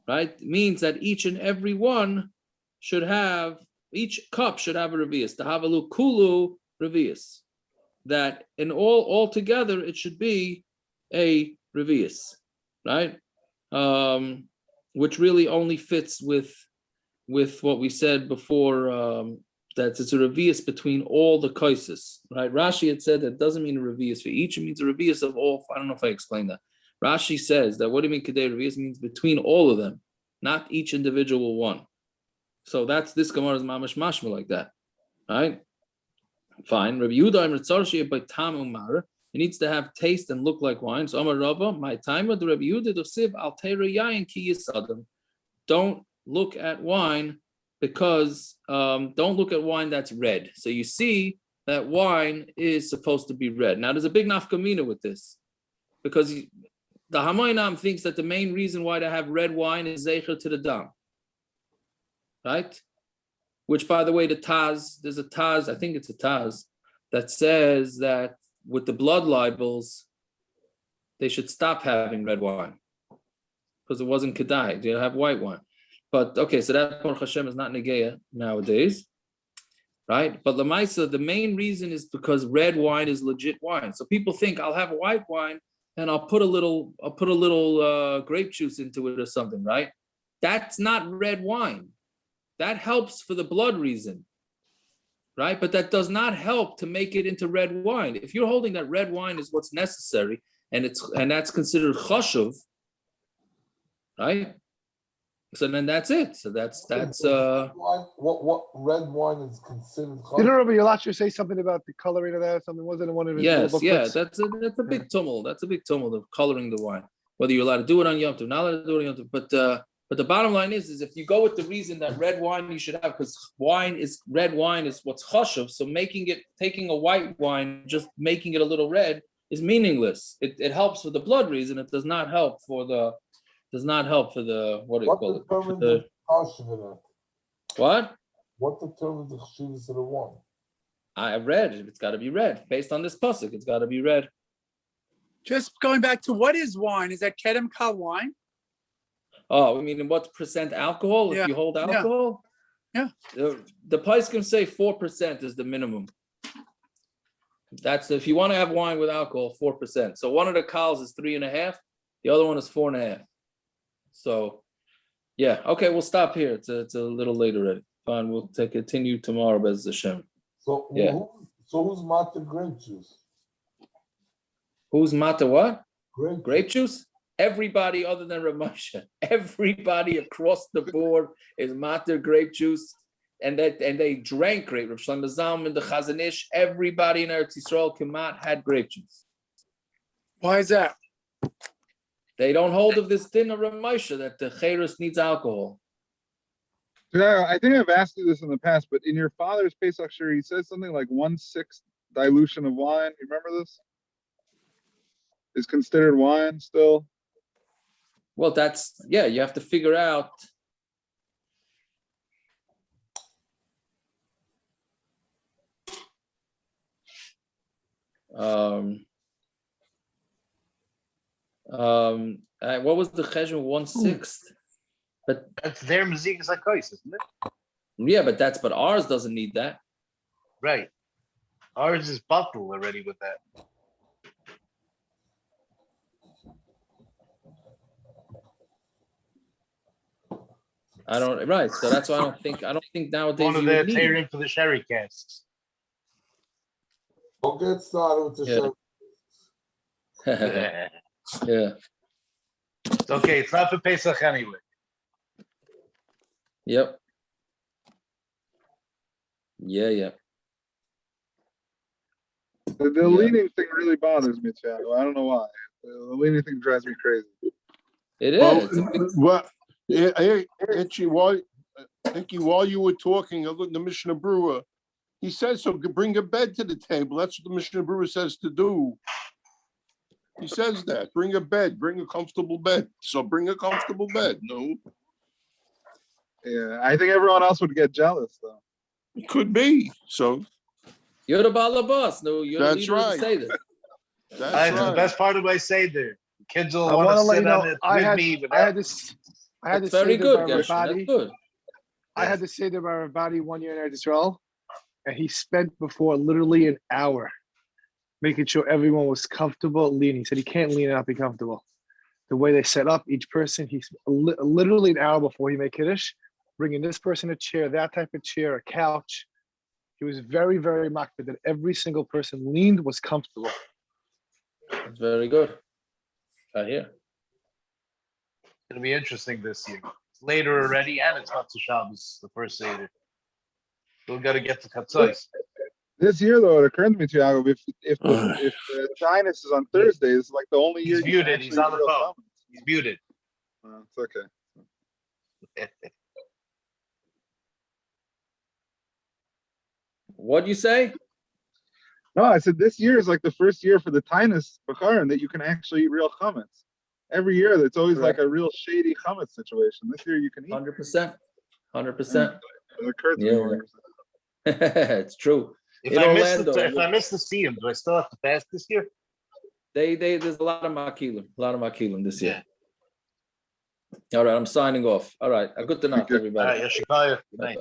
Right? It means that each and every one should have. Each cup should have a revius. To have a kulu revius. That in all together it should be a revius. Right? Which really only fits with what we said before, that it's a revius between all the kaises, right? Rashi had said that doesn't mean a revius for each, it means a revius of all. I don't know if I explained that. Rashi says that what do you mean kedei revius means between all of them, not each individual one. So that's this Gemara is mamash mashma like that, right? Fine. Rabbi Yehuda by tamu mar. It needs to have taste and look like wine. So Amar Rava, my time with the Rabbi Yehuda dosiv altera yayin ki yisadam. Don't look at wine because don't look at wine that's red. So you see that wine is supposed to be red. Now there's a big nafkamina with this, because the Hamoinam thinks that the main reason why they have red wine is zeicher to the dam, right? Which, by the way, there's a Taz, I think it's a Taz, that says that with the blood libels, they should stop having red wine because it wasn't kedai. They have white wine. But okay, so that Baruch Hashem is not negeya nowadays, right? But Lamaisa, the main reason is because red wine is legit wine. So people think I'll have white wine and I'll put a little grape juice into it or something, right? That's not red wine. That helps for the blood reason, right? But that does not help to make it into red wine. If you're holding that red wine is what's necessary, and that's considered chashuv, right? So then that's it. So that's what red wine is considered. Didn't Rabbi Yalacha say something about the coloring of that or something? Wasn't it one of his yes, little yeah, booklets? that's a big tumult. That's a big tumult of coloring the wine. Whether you're allowed to do it on Yom Tov, not allowed to do it on Yom Tov. But the bottom line is if you go with the reason that red wine you should have, because red wine is what's chashuv, so taking a white wine, just making it a little red is meaningless. It helps for the blood reason. It does not help for the what do you call it? What? What determines the cheshivas of the wine? I read it. It's got to be red. Based on this pasuk, it's got to be red. Just going back to what is wine? Is that kedem kal wine? Oh, I mean, what percent alcohol? Yeah. If you hold alcohol? Yeah. The price can say 4% is the minimum. That's if you want to have wine with alcohol, 4%. So one of the kals is 3.5, the other one is 4.5. So, yeah, okay, we'll stop here. It's a little late already. Fine, we'll continue tomorrow, Bez Hashem. So yeah. Who's mata grape juice? Who's mata what? Grape juice? Everybody other than Rav Moshe. Everybody across the board is mata grape juice, and they drank grape. Rav Shlomo Zalman, the Chazon Ish, everybody in Eretz Yisrael Kemat had grape juice. Why is that? They don't hold of this din of Rav Moshe that the Cheirus needs alcohol. Yeah, I think I've asked you this in the past, but in your father's Pesach shir, he says something like 1/6 dilution of wine. You remember this? Is considered wine still? Well, you have to figure out. What was the cheshbon 1/6? But that's their Mazik Zakos, isn't it? Yeah, but ours doesn't need that. Right. Ours is bottled already with that. Right. So that's why I don't think nowadays one of you the would need tearing for the sherry casks. Don't get started with the sherry. Yeah. It's okay. It's not for Pesach anyway. Yep. Yeah. The leaning thing really bothers me, Thiago. I don't know why. The leaning thing drives me crazy. It is. Hey, Itchy, while you were talking, I looked at the Mishnah Brewer. He says so. Bring a bed to the table. That's what the Mishnah Brewer says to do. He says that. Bring a bed. Bring a comfortable bed. So bring a comfortable bed. No. Yeah, I think everyone else would get jealous, though. It could be. So you're the balabas. No, you're the leader of the Seder. That's right. The best part of my Seder. Kids will want to sit on it with me. I had to very good, Gershon. Good. I had to say to my body 1 year in Eretz Yisrael, and he spent before literally an hour making sure everyone was comfortable leaning. He said he can't lean and not be comfortable. The way they set up each person, he's literally an hour before he made Kiddush, bringing this person a chair, that type of chair, a couch. He was very, very makpid that every single person leaned was comfortable. That's very good. I hear. It'll be interesting this year. It's later already, and it's Matza Shabbos, the first Seder. We've got to get to Katzos. This year, though, it occurred to me, Thiago, if the Sheishes is on Thursday, it's like the only year. He's muted. He's on the phone. Summons. He's muted. It's okay. What'd you say? No, I said this year is like the first year for the Tainus Bakaran that you can actually eat real chametz. Every year, that's always like a real shady chametz situation. This year, you can eat. 100%. 100%. Yeah. It's true. If In I Orlando, miss the Siyum, do I still have to fast this year? there's a lot of makilim this year. All right, I'm signing off. All right, a good night, everybody. All right, Yashikaya. Good night.